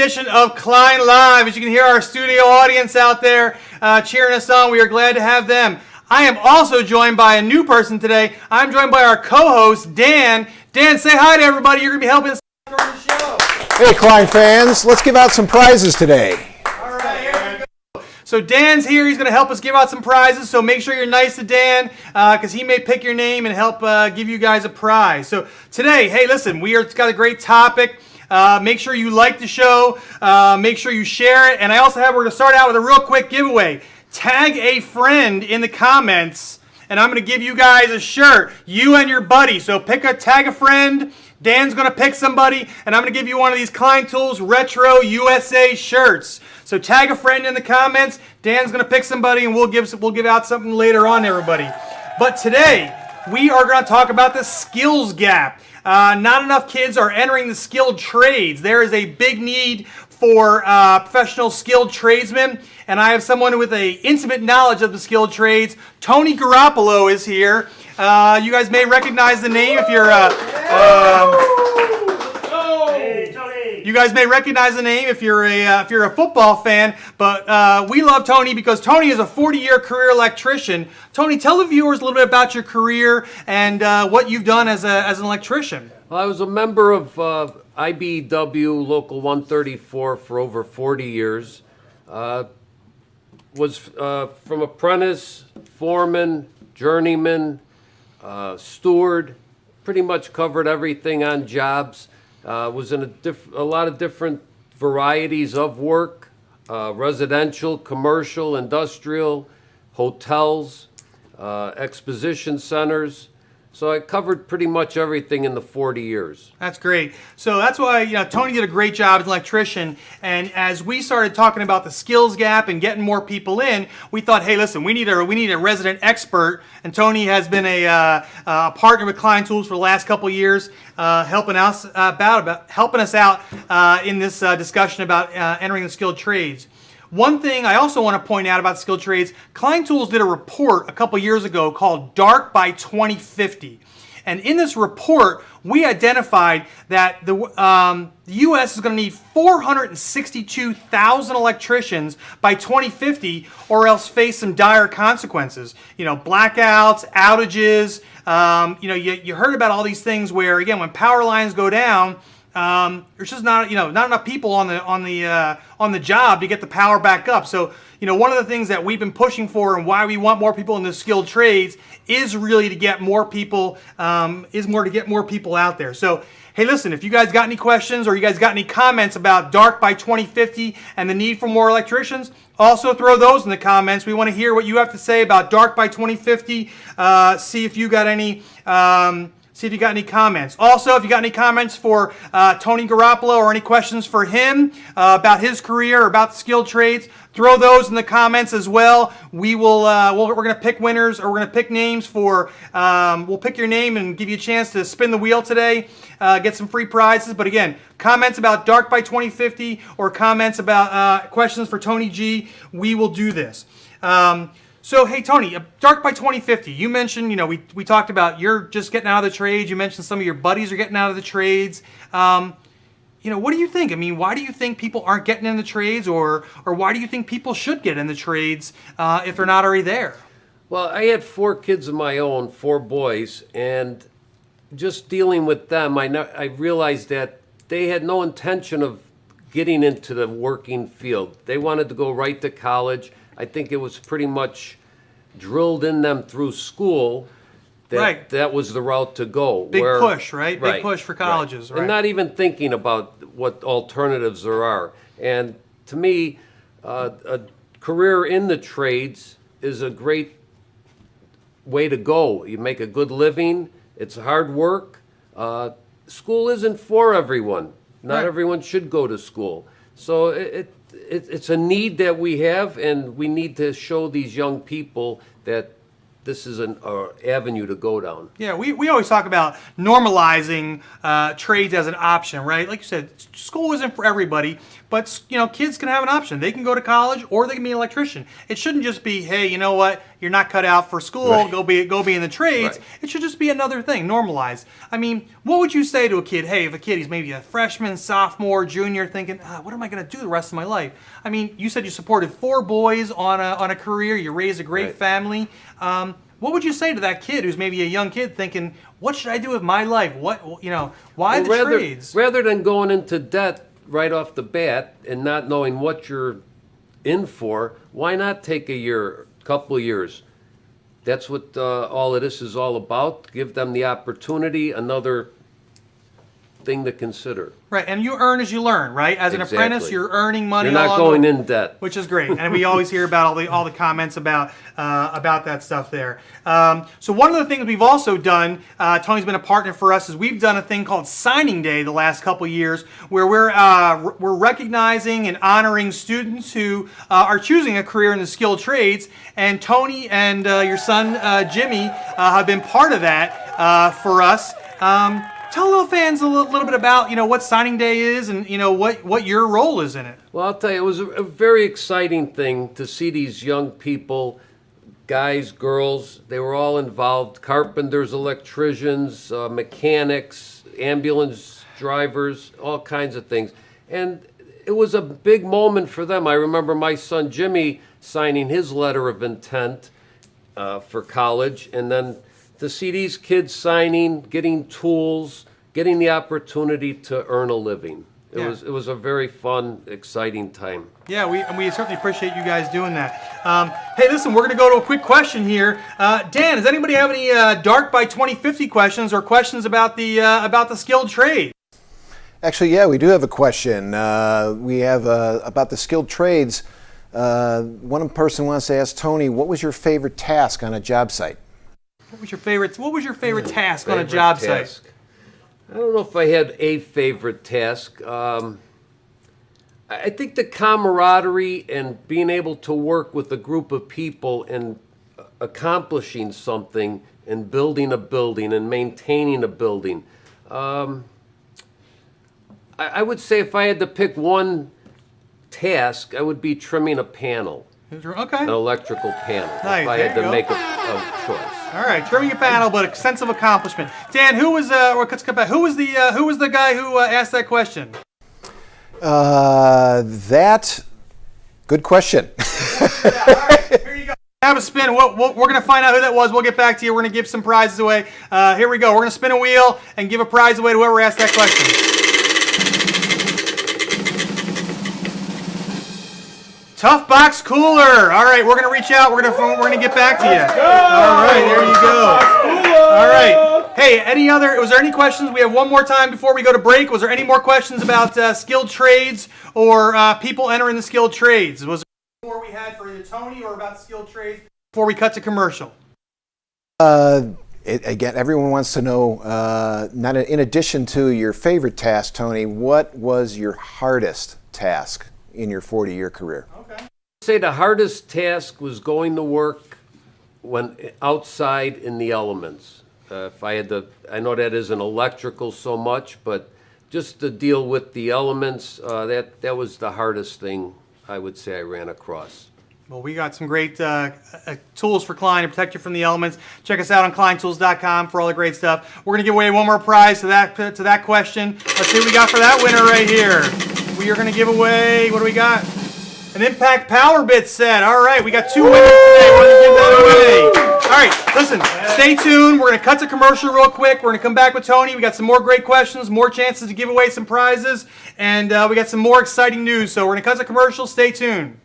edition of Klein Live. As you can hear our studio audience out there cheering us on, we are glad to have them. I am also joined by a new person today. I'm joined by our co-host, Dan. Dan, say hi to everybody. You're going to be helping us during the show. Hey, Klein fans. Let's give out some prizes today. All right, here we go. So Dan's here. He's going to help us give out some prizes. So make sure you're nice to Dan because he may pick your name and help give you guys a prize. So today, hey, listen, we've got a great topic. Make sure you like the show. Make sure you share it. And we're going to start out with a real quick giveaway. Tag a friend in the comments, and I'm going to give you guys a shirt, you and your buddy. So tag a friend. Dan's going to pick somebody, and I'm going to give you one of these Klein Tools Retro USA shirts. So tag a friend in the comments. Dan's going to pick somebody, and we'll give out something later on, everybody. But today, we are going to talk about the skills gap. Not enough kids are entering the skilled trades. There is a big need for professional skilled tradesmen, and I have someone with an intimate knowledge of the skilled trades. Tony Garoppolo is here. You guys may recognize the name if you're you guys may recognize the name if you're a football fan, but we love Tony because Tony is a 40-year career electrician. Tony, tell the viewers a little bit about your career and what you've done as an electrician. Well, I was a member of IBEW Local 134 for over 40 years. Was from apprentice, foreman, journeyman, steward, pretty much covered everything on jobs. Was in a lot of different varieties of work, residential, commercial, industrial, hotels, exposition centers. So I covered pretty much everything in the 40 years. That's great. So that's why Tony did a great job as an electrician. And as we started talking about the skills gap and getting more people in, we thought, hey, listen, we need a resident expert. And Tony has been a partner with Klein Tools for the last couple of years, helping us out in this discussion about entering the skilled trades. One thing I also want to point out about skilled trades, Klein Tools did a report a couple years ago called Dark by 2050. And in this report, we identified that the U.S. is going to need 462,000 electricians by 2050 or else face some dire consequences. Blackouts, outages. You heard about all these things where, again, when power lines go down, there's just not enough people on the job to get the power back up. So one of the things that we've been pushing for and why we want more people in the skilled trades is really to get more people out there. So hey, listen, if you guys got any questions or you guys got any comments about Dark by 2050 and the need for more electricians, also throw those in the comments. We want to hear what you have to say about Dark by 2050. See if you got any comments. Also, if you got any comments for Tony Garoppolo or any questions for him about his career or about the skilled trades, throw those in the comments as well. We're going to pick winners, or we're going to pick names for. We'll pick your name and give you a chance to spin the wheel today, get some free prizes. But again, comments about Dark by 2050 or comments about questions for Tony G. We will do this. So, hey, Tony, Dark by 2050, you mentioned, we talked about you're just getting out of the trades. You mentioned some of your buddies are getting out of the trades. What do you think? I mean, why do you think people aren't getting in the trades, or why do you think people should get in the trades if they're not already there? Well, I had 4 kids of my own, 4 boys, and just dealing with them, I realized that they had no intention of getting into the working field. They wanted to go right to college. I think it was pretty much drilled in them through school that that was the route to go. Big push, right? Big push for colleges, right? And not even thinking about what alternatives there are. And to me, a career in the trades is a great way to go. You make a good living. It's hard work. School isn't for everyone. Not everyone should go to school. So it's a need that we have, and we need to show these young people that this is an avenue to go down. Yeah, we always talk about normalizing trades as an option, right? Like you said, school isn't for everybody, but kids can have an option. They can go to college or they can be an electrician. It shouldn't just be, hey, you know what? You're not cut out for school. Right. Go be in the trades. Right. It should just be another thing, normalized. I mean, what would you say to a kid? Hey, if a kid he's maybe a freshman, sophomore, junior, thinking, what am I going to do the rest of my life? I mean, you said you supported 4 boys on a career. You raised a great Right. family. What would you say to that kid who's maybe a young kid thinking, what should I do with my life? Why the trades? Rather than going into debt right off the bat and not knowing what you're in for, why not take a year, couple of years? That's what all of this is all about. Give them the opportunity, another thing to consider. Right, and you earn as you learn, right? As an Exactly. apprentice, you're earning money. You're not along going the- in debt. which is great, and we always hear about all the comments about that stuff there. So one of the things we've also done, Tony's been a partner for us, is we've done a thing called Signing Day the last couple years, where we're recognizing and honoring students who are choosing a career in the skilled trades. And Tony and your son Jimmy have been part of that for us. Tell little fans a little bit about what Signing Day is and what your role is in it. Well, I'll tell you, it was a very exciting thing to see these young people, guys, girls, they were all involved, carpenters, electricians, mechanics, ambulance drivers, all kinds of things. And it was a big moment for them. I remember my son Jimmy signing his letter of intent for college, and then to see these kids signing, getting tools, getting the opportunity to earn a living. It was a very fun, exciting time. Yeah, we certainly appreciate you guys doing that. Hey, listen, we're going to go to a quick question here. Dan, does anybody have any Dark by 2050 questions or questions about the skilled trade? Actually, yeah, we do have a question. We have about the skilled trades. One person wants to ask Tony, what was your favorite task on a job site? What was your favorite task on a job site? I don't know if I had a favorite task. I think the camaraderie and being able to work with a group of people and accomplishing something and building a building and maintaining a building. I would say if I had to pick one task, I would be trimming a panel. Okay. An electrical panel. Nice, If I there had you to go. make a choice. All right, trimming a panel, but a sense of accomplishment. Dan, who was the guy who asked that question? Good question. All right, here you go. Have a spin. We're going to find out who that was. We'll get back to you. We're going to give some prizes away. Here we go. We're going to spin a wheel and give a prize away to whoever asked that question. Tough Box Cooler. All right, we're going to reach out. We're going to get back to you. All right, there you go. All right. Hey, was there any questions? We have one more time before we go to break. Was there any more questions about skilled trades or people entering the skilled trades? Was there more we had for either Tony or about skilled trades before we cut to commercial? Again, everyone wants to know, in addition to your favorite task, Tony, what was your hardest task in your 40-year career? Okay. I'd say the hardest task was going to work when outside in the elements. If I had to, I know that isn't electrical so much, but just to deal with the elements, that was the hardest thing I would say I ran across. Well, we got some great tools for Klein to protect you from the elements. Check us out on KleinTools.com for all the great stuff. We're going to give away one more prize to that question. Let's see what we got for that winner right here. We are going to give away, what do we got? An Impact Power Bit set. All right, we got 2 winners today. We're going to give that away. All right, listen, stay tuned. We're going to cut to commercial real quick. We're going to come back with Tony. We got some more great questions, more chances to give away some prizes, and we got some more exciting news. So we're going to cut to commercial. Stay tuned.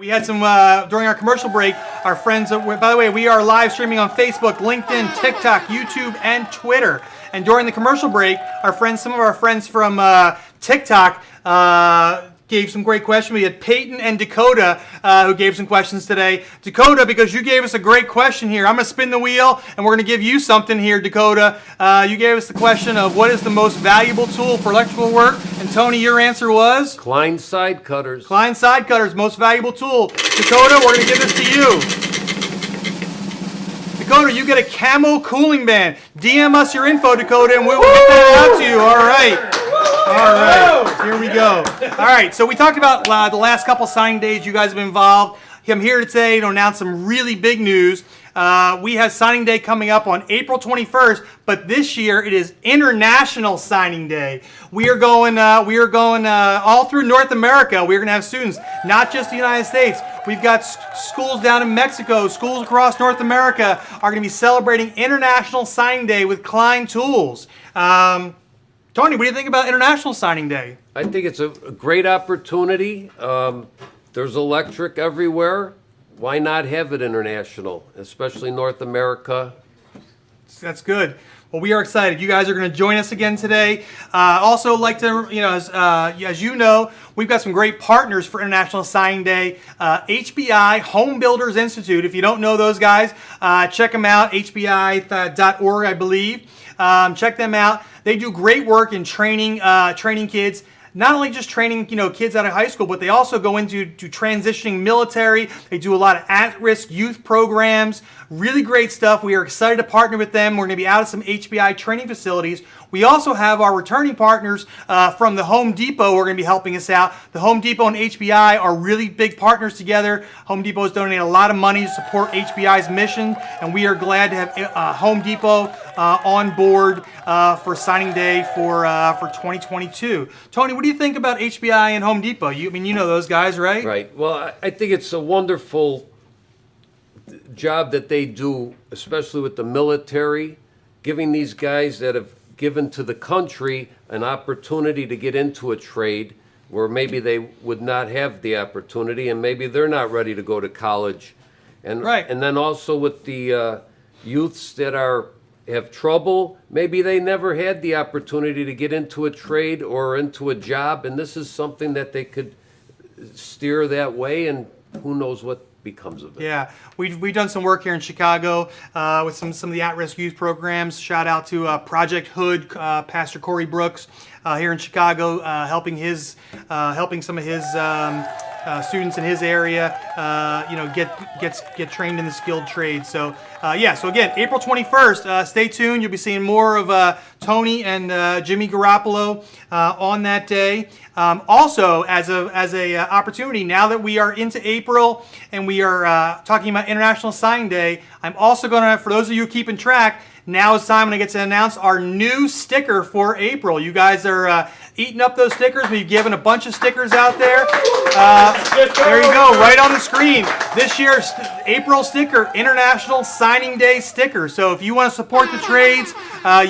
We had some, during our commercial break, our friends, by the way, we are live streaming on Facebook, LinkedIn, TikTok, YouTube, and Twitter. And during the commercial break, some of our friends from TikTok gave some great questions. We had Peyton and Dakota who gave some questions today. Dakota, because you gave us a great question here, I'm going to spin the wheel and we're going to give you something here, Dakota. You gave us the question of what is the most valuable tool for electrical work? And Tony, your answer was? Klein side cutters. Klein side cutters, most valuable tool. Dakota, we're going to give this to you. Dakota, you get a camo cooling band. DM us your info, Dakota, and we will get that out to you. All right. All right, here we go. All right, so we talked about the last couple signing days you guys have been involved. I'm here today to announce some really big news. We have signing day coming up on April 21st, but this year it is International Signing Day. We are going all through North America. We're going to have students, not just the United States. We've got schools down in Mexico, schools across North America are going to be celebrating International Signing Day with Klein tools. Tony, what do you think about International Signing Day? I think it's a great opportunity. There's electric everywhere. Why not have it international, especially North America? That's good. Well, we are excited. You guys are going to join us again today. Also, like to, as you know, we've got some great partners for International Signing Day. HBI, Home Builders Institute. If you don't know those guys, check them out, hbi.org, I believe. Check them out. They do great work in training kids. Not only just training, kids out of high school, but they also go into transitioning military. They do a lot of at-risk youth programs. Really great stuff. We are excited to partner with them. We're going to be out at some HBI training facilities. We also have our returning partners from the Home Depot who are going to be helping us out. The Home Depot and HBI are really big partners together. Home Depot has donated a lot of money to support HBI's mission, and we are glad to have Home Depot on board for signing day for 2022. Tony, what do you think about HBI and Home Depot? You know those guys, right? Right. Well, I think it's a wonderful job that they do, especially with the military, giving these guys that have given to the country an opportunity to get into a trade where maybe they would not have the opportunity, and maybe they're not ready to go to college. And right. And then also with the youths that have trouble, maybe they never had the opportunity to get into a trade or into a job, and this is something that they could steer that way, and who knows what becomes of it. Yeah, we've done some work here in Chicago with some of the at-risk youth programs. Shout out to Project Hood, Pastor Corey Brooks here in Chicago, helping some of his students in his area, get trained in the skilled trade. So so again, April 21st. Stay tuned. You'll be seeing more of Tony and Jimmy Garoppolo on that day. Also, as a opportunity, now that we are into April and we are talking about International Signing Day, I'm also going to, for those of you keeping track, now it's time when I get to announce our new sticker for April. You guys are eating up those stickers. We've given a bunch of stickers out there. There you go, right on the screen. This year's April sticker, International Signing Day sticker. So if you want to support the trades,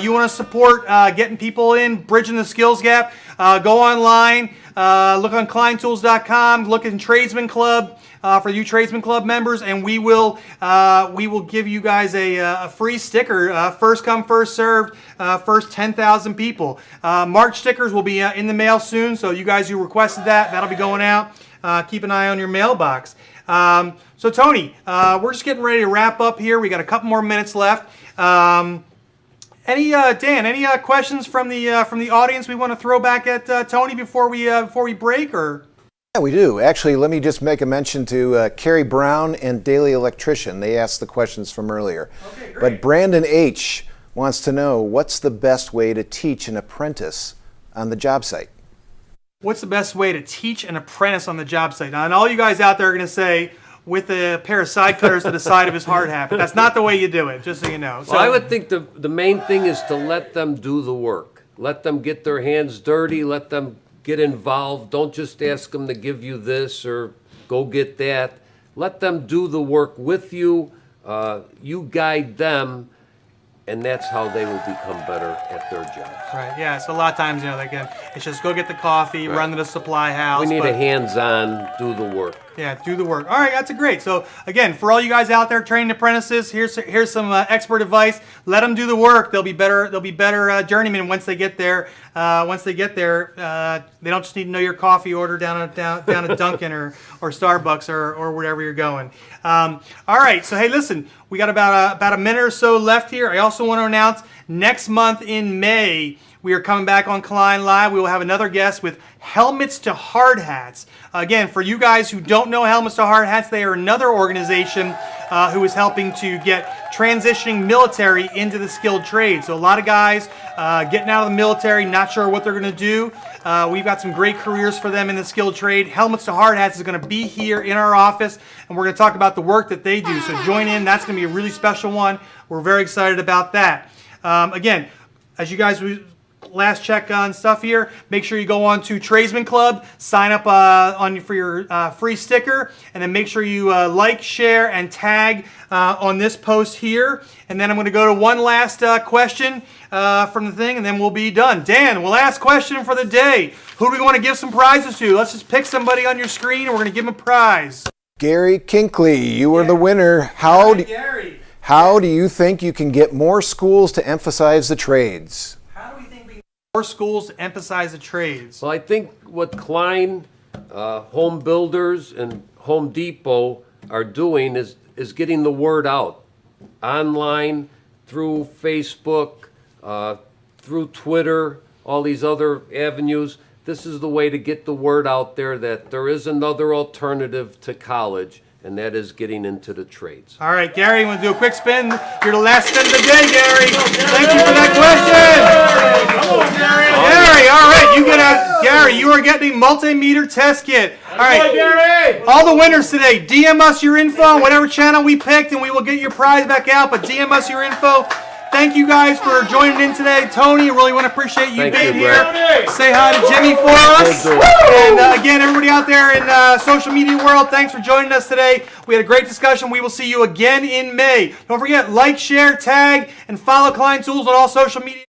you want to support getting people in, bridging the skills gap, go online, look on kleintools.com, look in Tradesman Club. For you Tradesman Club members, and we will give you guys a free sticker, first come, first served, first 10,000 people. March stickers will be in the mail soon, so you guys who requested that'll be going out. Keep an eye on your mailbox. So Tony, we're just getting ready to wrap up here. We got a couple more minutes left. Dan, any questions from the audience we want to throw back at Tony before we break, or? Yeah, we do. Actually, let me just make a mention to Carrie Brown and Daily Electrician. They asked the questions from earlier. Okay, great. But Brandon H. wants to know, what's the best way to teach an apprentice on the job site? What's the best way to teach an apprentice on the job site? Now, and all you guys out there are going to say, with a pair of side cutters to the side of his hard hat. But that's not the way you do it, just so you know. So, well, I would think the main thing is to let them do the work. Let them get their hands dirty. Let them get involved. Don't just ask them to give you this or go get that. Let them do the work with you. You guide them, and that's how they will become better at their jobs. Right, yeah. So a lot of times, it's just go get the coffee, run to the supply house. We need a hands-on, do the work. Yeah, do the work. All right, that's great. So again, for all you guys out there training apprentices, here's some expert advice. Let them do the work. They'll be better. They'll be better journeymen once they get there. They don't just need to know your coffee order down at Dunkin' or Starbucks or wherever you're going. All right. So hey, listen, we got about a minute or so left here. I also want to announce next month in May, we are coming back on Klein Live. We will have another guest with Helmets to Hard Hats. Again, for you guys who don't know Helmets to Hard Hats, they are another organization who is helping to get transitioning military into the skilled trade. So a lot of guys getting out of the military, not sure what they're going to do. We've got some great careers for them in the skilled trade. Helmets to Hard Hats is going to be here in our office, and we're going to talk about the work that they do. So join in. That's going to be a really special one. We're very excited about that. Again, as you guys last check on stuff here, make sure you go on to Tradesman Club, sign up for your free sticker, and then make sure you like, share, and tag on this post here. And then I'm going to go to one last question from the thing, and then we'll be done. Dan, last question for the day. Who do we want to give some prizes to? Let's just pick somebody on your screen, and we're going to give them a prize. Gary Kinkley, you were the winner. How do you think you can get more schools to emphasize the trades? More schools to emphasize the trades? Well, I think what Klein, Home Builders, and Home Depot are doing is getting the word out online, through Facebook, through Twitter, all these other avenues. This is the way to get the word out there that there is another alternative to college, and that is getting into the trades. All right, Gary, you want to do a quick spin? You're the last spin of the day, Gary. Thank you for that question. Come on, Gary, all right, Gary, you are getting a multimeter test kit. All right, Gary. All the winners today, DM us your info on whatever channel we picked, and we will get your prize back out, but DM us your info. Thank you guys for joining in today. Tony, really want to appreciate you being here. Say hi to Jimmy for us. And again, everybody out there in social media world, thanks for joining us today. We had a great discussion. We will see you again in May. Don't forget, like, share, tag, and follow Klein Tools on all social media.